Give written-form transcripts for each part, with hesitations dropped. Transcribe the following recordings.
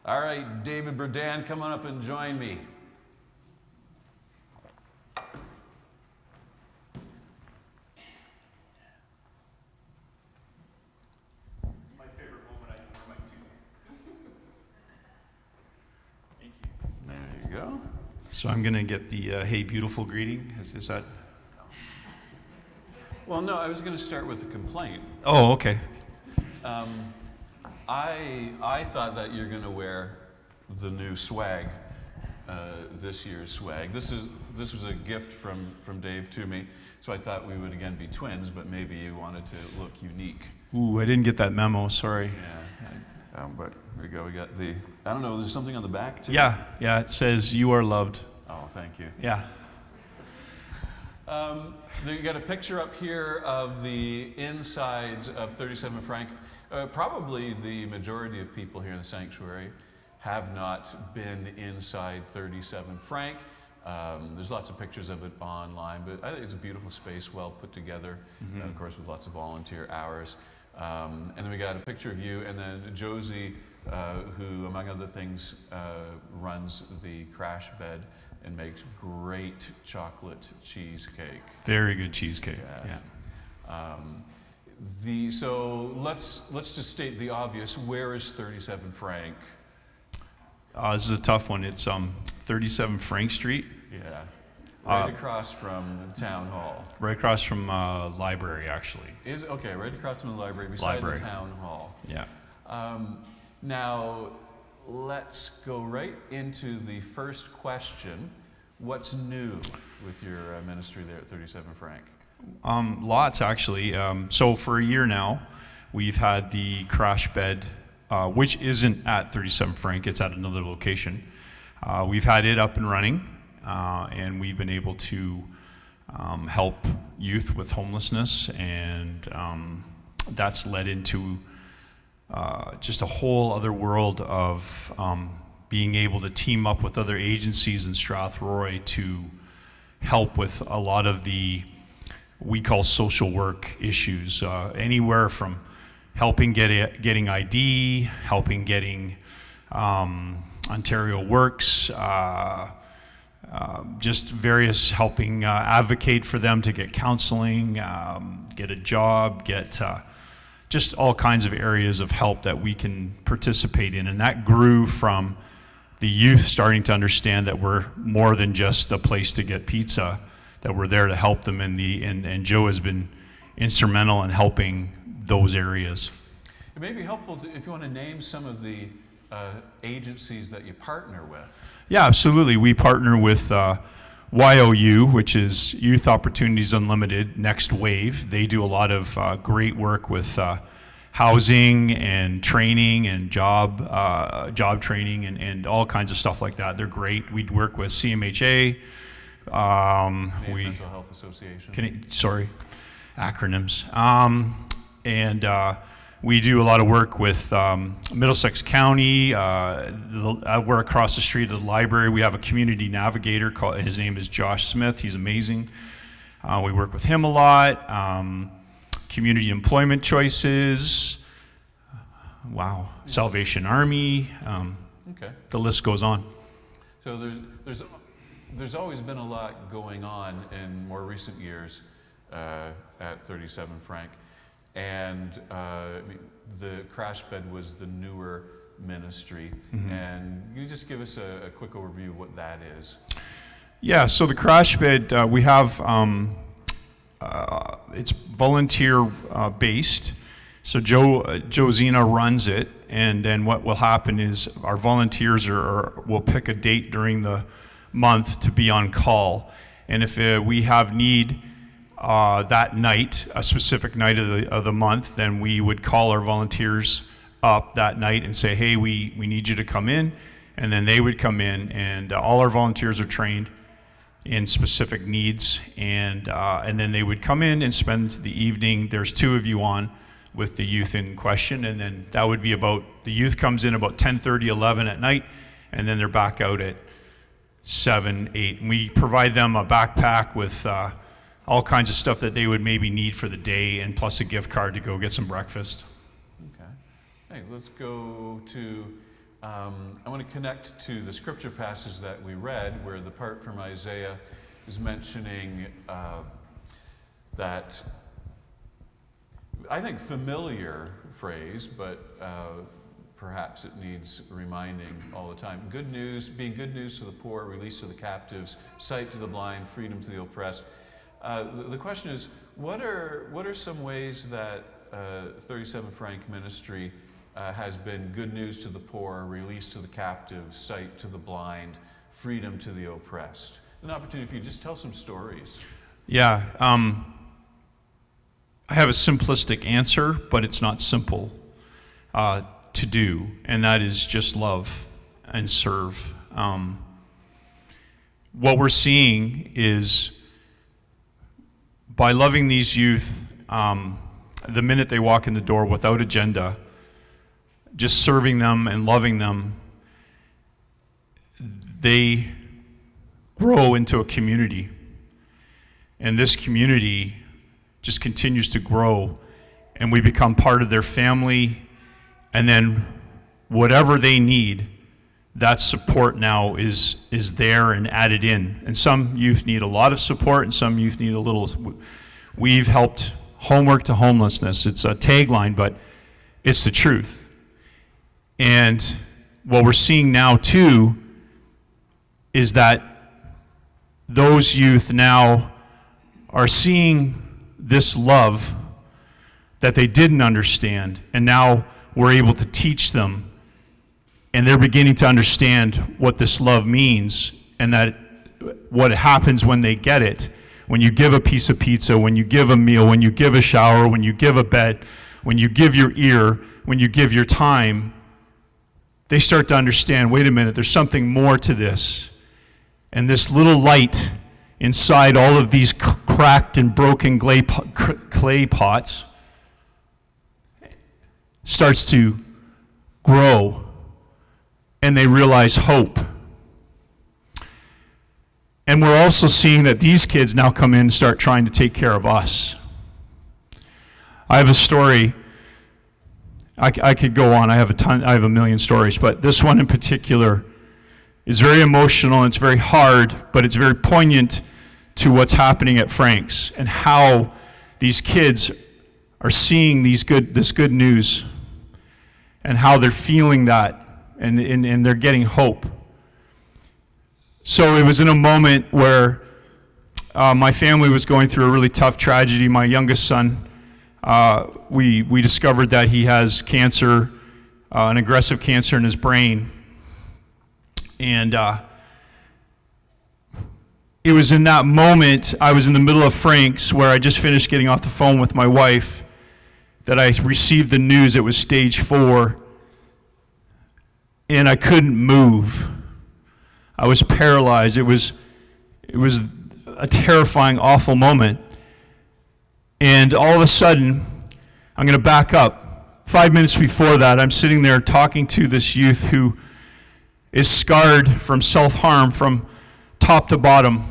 All right, David Berdan, come on up and join me. My favorite moment, I can wear my tooth. Thank you. There you go. So I'm going to get the hey beautiful greeting. Is that? Well, no, I was going to start with a complaint. Oh, okay. I thought that you're going to wear the new swag, this year's swag. This was a gift from Dave to me, so I thought we would again be twins, but maybe you wanted to look unique. Ooh, I didn't get that memo. Sorry. Yeah. But here we go. We got the. I don't know. There's something on the back too. Yeah. It says you are loved. Oh, thank you. Yeah. You got a picture up here of the insides of 37 Frank. Probably the majority of people here in the sanctuary have not been inside 37 Frank. There's lots of pictures of it online, but I think it's a beautiful space, well put together, of course with lots of volunteer hours. And then we got a picture of you, and then Josie, who among other things runs the crash bed and makes great chocolate cheesecake. Very good cheesecake. Yes. Yeah. So let's just state the obvious. Where is 37 Frank? This is a tough one. It's 37 Frank Street. Yeah. Right across from the town hall. Right across from library, actually. Okay, right across from the library, beside the town hall. Yeah. Now, let's go right into the first question. What's new with your ministry there at 37 Frank? Lots, actually. So for a year now, we've had the crash bed, which isn't at 37 Frank, it's at another location. We've had it up and running, and we've been able to help youth with homelessness, and that's led into just a whole other world of being able to team up with other agencies in Strathroy to help with a lot of the we call social work issues, anywhere from helping getting ID, helping getting Ontario Works, just various helping advocate for them to get counseling, get a job, get just all kinds of areas of help that we can participate in. And that grew from the youth starting to understand that we're more than just a place to get pizza, that we're there to help them, and Joe has been instrumental in helping those areas. It may be helpful if you want to name some of the agencies that you partner with. Yeah, absolutely. We partner with YOU, which is Youth Opportunities Unlimited, Next Wave. They do a lot of great work with housing and training and job training and all kinds of stuff like that. They're great. We work with CMHA. Mental Health Association. Acronyms. And we do a lot of work with Middlesex County. We're across the street at the library. We have a community navigator his name is Josh Smith. He's amazing. We work with him a lot. Community Employment Choices. Wow. Salvation Army. Okay. The list goes on. So there's always been a lot going on in more recent years at 37 Frank. And the crash bed was the newer ministry. Mm-hmm. And can you just give us a quick overview of what that is? Yeah, so the crash bed, we have, it's volunteer based. So Josina runs it, and then what will happen is our volunteers will pick a date during the month to be on call. And if we have need that night, a specific night of the month, then we would call our volunteers up that night and say, hey, we need you to come in. And then they would come in, and all our volunteers are trained in specific needs, and then they would come in and spend the evening. There's 2 of you on with the youth in question, and then that would be the youth comes in about 10:30, 11 at night, and then they're back out at 7, 8. And we provide them a backpack with all kinds of stuff that they would maybe need for the day, and plus a gift card to go get some breakfast. Okay. Hey, let's go to I want to connect to the scripture passage that we read, where the part from Isaiah is mentioning that, I think, familiar phrase, but perhaps it needs reminding all the time. Good news, being good news to the poor, release to the captives, sight to the blind, freedom to the oppressed. The question is, what are some ways that 37 Frank ministry has been good news to the poor, release to the captives, sight to the blind, freedom to the oppressed? An opportunity for you to just tell some stories. Yeah, I have a simplistic answer, but it's not simple to do, and that is just love and serve. What we're seeing is, by loving these youth, the minute they walk in the door without agenda, just serving them and loving them, they grow into a community. And this community just continues to grow, and we become part of their family, and then whatever they need, that support now is there and added in. And some youth need a lot of support, and some youth need a little. We've helped homework to homelessness. It's a tagline, but it's the truth. And what we're seeing now too is that those youth now are seeing this love that they didn't understand, and now we're able to teach them, and they're beginning to understand what this love means, and that what happens when they get it, when you give a piece of pizza, when you give a meal, when you give a shower, when you give a bed, when you give your ear, when you give your time, they start to understand, wait a minute, there's something more to this. And this little light inside all of these cracked and broken clay pots starts to grow, and they realize hope. And we're also seeing that these kids now come in and start trying to take care of us. I have a story. I could go on. I have a million stories, but this one in particular is very emotional, and it's very hard, but it's very poignant to what's happening at Frank's and how these kids are seeing this good news and how they're feeling that, and they're getting hope. So it was in a moment where my family was going through a really tough tragedy. My youngest son, we discovered that he has cancer, an aggressive cancer in his brain. And it was in that moment, I was in the middle of Frank's, where I just finished getting off the phone with my wife, that I received the news it was stage 4, and I couldn't move. I was paralyzed. It was a terrifying, awful moment. And all of a sudden, I'm going to back up. 5 minutes before that, I'm sitting there talking to this youth who is scarred from self-harm from top to bottom,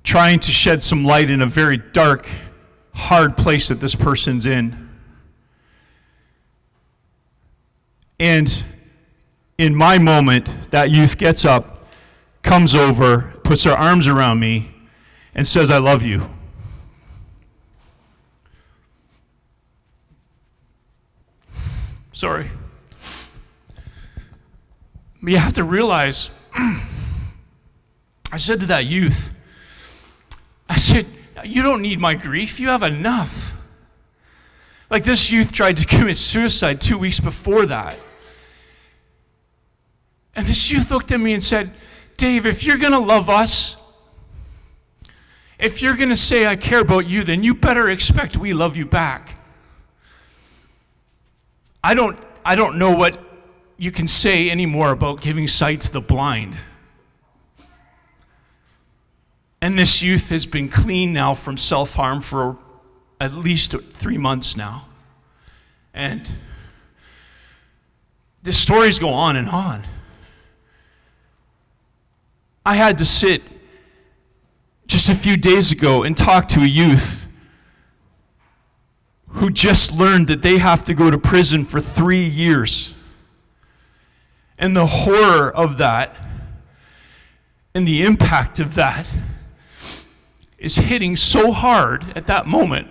trying to shed some light in a very dark, hard place that this person's in. And in my moment, that youth gets up, comes over, puts her arms around me, and says, "I love you." Sorry. But you have to realize, I said to that youth, I said, "You don't need my grief, you have enough." Like, this youth tried to commit suicide 2 weeks before that. And this youth looked at me and said, "Dave, if you're going to love us, if you're going to say I care about you, then you better expect we love you back." I don't know what you can say anymore about giving sight to the blind. And this youth has been clean now from self-harm for at least 3 months now. And the stories go on and on. I had to sit just a few days ago and talk to a youth who just learned that they have to go to prison for 3 years And the horror of that and the impact of that is hitting so hard at that moment.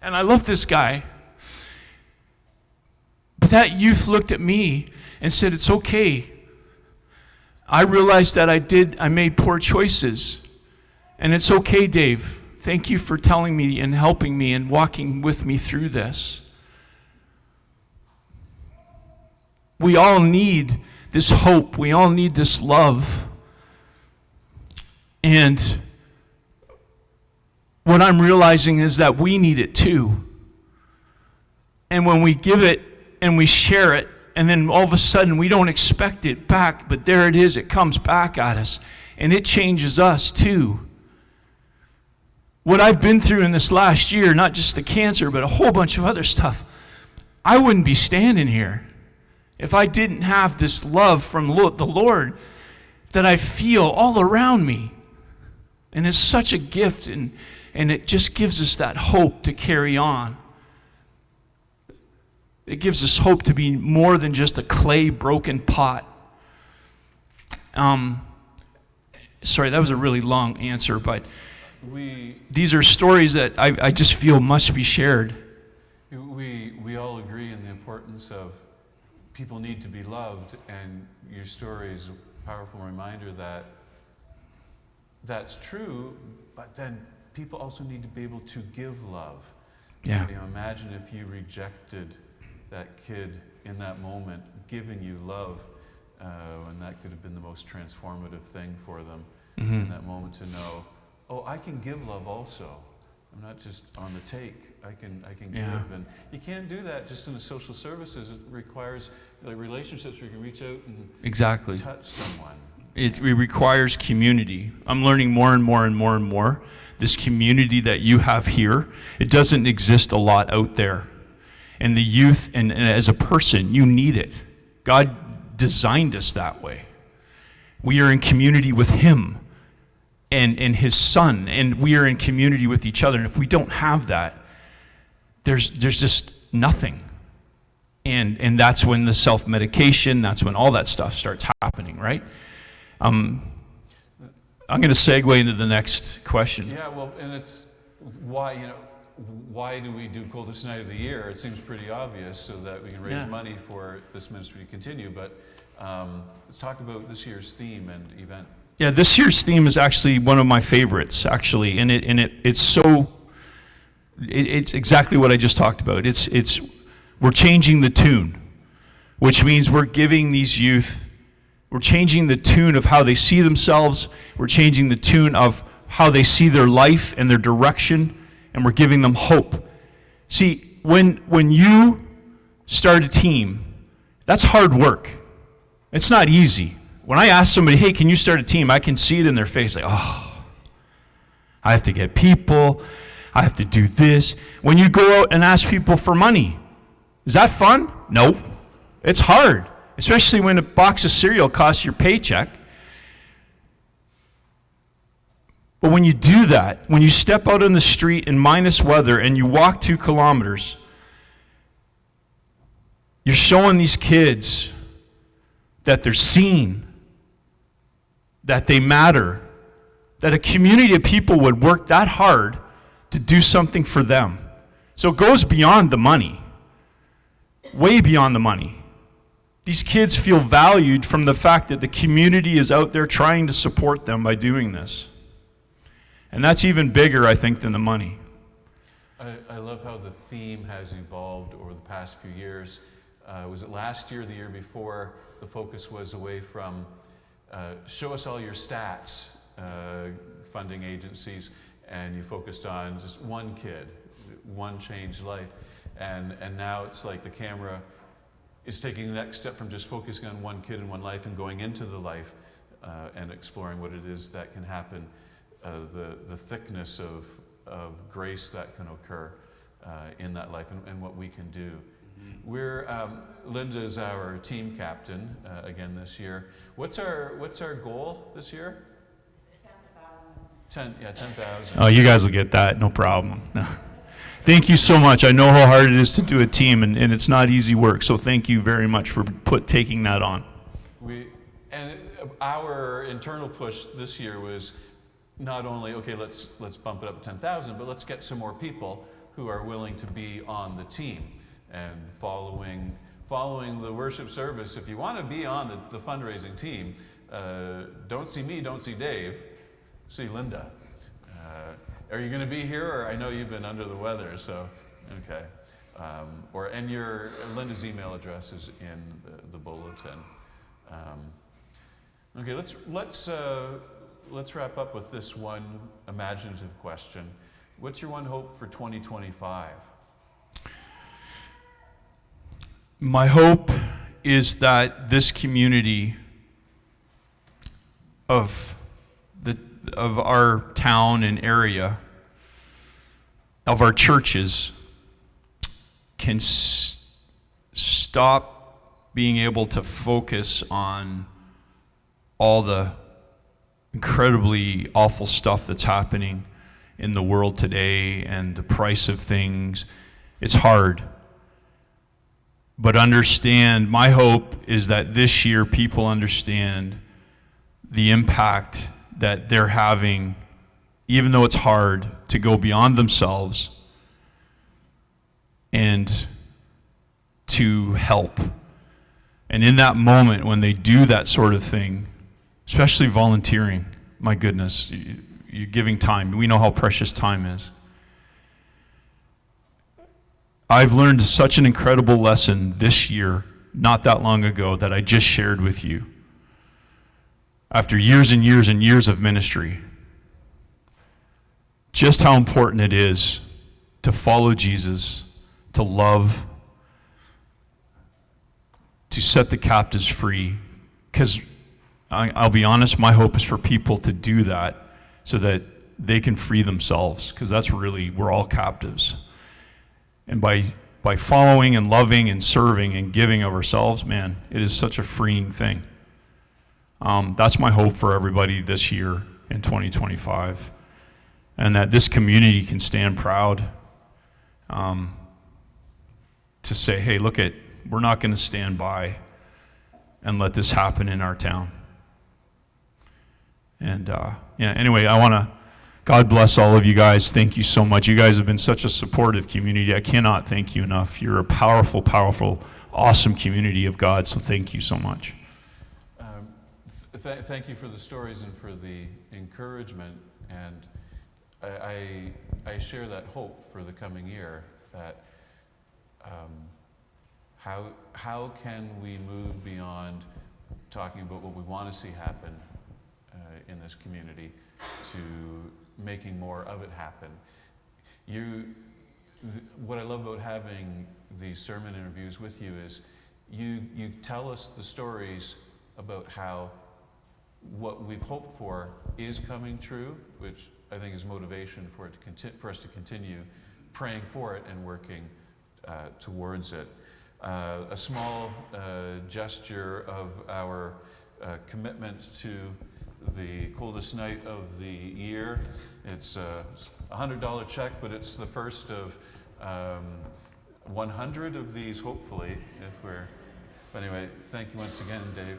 And I love this guy. But that youth looked at me and said, it's okay. I realized that I made poor choices. And it's okay, Dave. Thank you for telling me and helping me and walking with me through this. We all need this hope. We all need this love. And what I'm realizing is that we need it too. And when we give it and we share it, and then all of a sudden we don't expect it back, but there it is, it comes back at us. And it changes us too. What I've been through in this last year, not just the cancer, but a whole bunch of other stuff, I wouldn't be standing here if I didn't have this love from the Lord that I feel all around me. And it's such a gift, and it just gives us that hope to carry on. It gives us hope to be more than just a clay broken pot. Sorry, that was a really long answer, but these are stories that I just feel must be shared. We all agree in the importance of people need to be loved, and your story is a powerful reminder that that's true, but then people also need to be able to give love. Yeah. You know, imagine if you rejected that kid in that moment, giving you love, and that could have been the most transformative thing for them in that moment, to know, oh, I can give love also. I'm not just on the take. I can give, and you can't do that just in the social services. It requires like relationships where you can reach out and touch someone. It requires community. I'm learning more and more and more and more. This community that you have here, it doesn't exist a lot out there. And the youth, and as a person, you need it. God designed us that way. We are in community with Him and His Son, and we are in community with each other. And if we don't have that, there's just nothing. And that's when the self-medication, that's when all that stuff starts happening, right? I'm going to segue into the next question. Yeah, well, and it's why do we do Coldest Night of the Year? It seems pretty obvious, so that we can raise money for this ministry to continue. But let's talk about this year's theme and event. Yeah, this year's theme is actually one of my favorites, actually, and it's exactly what I just talked about. It's we're changing the tune, which means we're giving these youth. We're changing the tune of how they see themselves. We're changing the tune of how they see their life and their direction, and we're giving them hope. See, when you start a team, that's hard work. It's not easy. When I ask somebody, hey, can you start a team? I can see it in their face, like, oh, I have to get people. I have to do this. When you go out and ask people for money, is that fun? No. It's hard. Especially when a box of cereal costs your paycheck. But when you do that, when you step out on the street in minus weather and you walk 2 kilometers, you're showing these kids that they're seen, that they matter, that a community of people would work that hard to do something for them. So it goes beyond the money, way beyond the money. These kids feel valued from the fact that the community is out there trying to support them by doing this. And that's even bigger, I think, than the money. I love how the theme has evolved over the past few years. Was it last year, the year before, the focus was away from show us all your stats, funding agencies, and you focused on just one kid, one changed life. And now it's like the camera is taking the next step from just focusing on one kid and one life and going into the life and exploring what it is that can happen, the thickness of grace that can occur in that life and what we can do. We're Linda's our team captain again this year. What's our goal this year? 10,000. 10,000. Oh, you guys will get that, no problem. No. Thank you so much. I know how hard it is to do a team, and it's not easy work. So thank you very much for taking that on. Our internal push this year was not only, okay, let's bump it up to 10,000, but let's get some more people who are willing to be on the team and following the worship service. If you want to be on the fundraising team, don't see me, don't see Dave, see Linda. Are you going to be here? Or I know you've been under the weather, so okay. And your Linda's email address is in the bulletin. Okay, let's wrap up with this one imaginative question. What's your one hope for 2025? My hope is that this community of our town and area, of our churches, can stop being able to focus on all the incredibly awful stuff that's happening in the world today and the price of things. It's hard. But understand, my hope is that this year people understand the impact that they're having, even though it's hard, to go beyond themselves and to help. And in that moment, when they do that sort of thing, especially volunteering, my goodness, you're giving time. We know how precious time is. I've learned such an incredible lesson this year, not that long ago, that I just shared with you. After years and years and years of ministry, just how important it is to follow Jesus, to love, to set the captives free. Because I'll be honest, my hope is for people to do that so that they can free themselves, because that's really, we're all captives. And by following and loving and serving and giving of ourselves, man, it is such a freeing thing. That's my hope for everybody this year in 2025. And that this community can stand proud to say, hey, we're not going to stand by and let this happen in our town. And anyway, God bless all of you guys. Thank you so much. You guys have been such a supportive community. I cannot thank you enough. You're a powerful, powerful, awesome community of God, so thank you so much. Thank you for the stories and for the encouragement. And I share that hope for the coming year, that how can we move beyond talking about what we want to see happen in this community to making more of it happen. What I love about having these sermon interviews with you is you tell us the stories about how what we've hoped for is coming true, which I think is motivation for us to continue praying for it and working towards it. A small gesture of our commitment to the coldest night of the year. It's a $100 check, but it's the first of 100 of these, hopefully. But anyway, thank you once again, Dave.